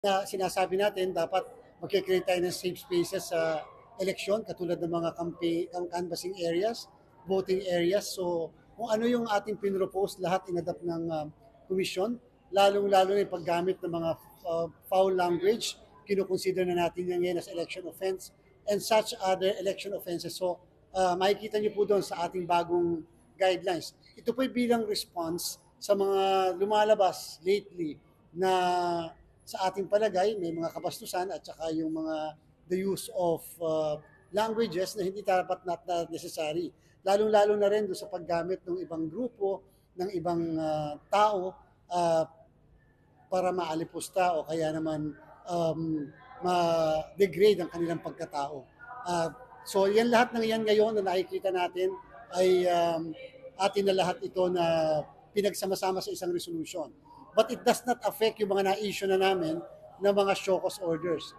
Na sinasabi natin dapat magkikreate tayo ng safe spaces sa eleksyon katulad ng mga canvassing areas, voting areas. So kung ano yung ating pinropose, lahat inadapt ng komisyon, lalong-lalo na yung paggamit ng mga foul language, kinukonsider na natin yan ngayon as election offense and such other election offenses. So makikita niyo po doon sa ating bagong guidelines. Ito po bilang response sa mga lumalabas lately na sa ating palagay may mga kabastusan at saka yung mga the use of languages na hindi dapat not necessary. Lalong-lalo na rin doon sa paggamit ng ibang grupo, ng ibang tao uh, para maalipusta o kaya naman ma-degrade ang kanilang pagkatao. So yan lahat ng yan ngayon na nakikita natin ay atin na lahat ito na pinagsama-sama sa isang resolution. But it does not affect yung mga na-issue na namin ng mga show cause orders.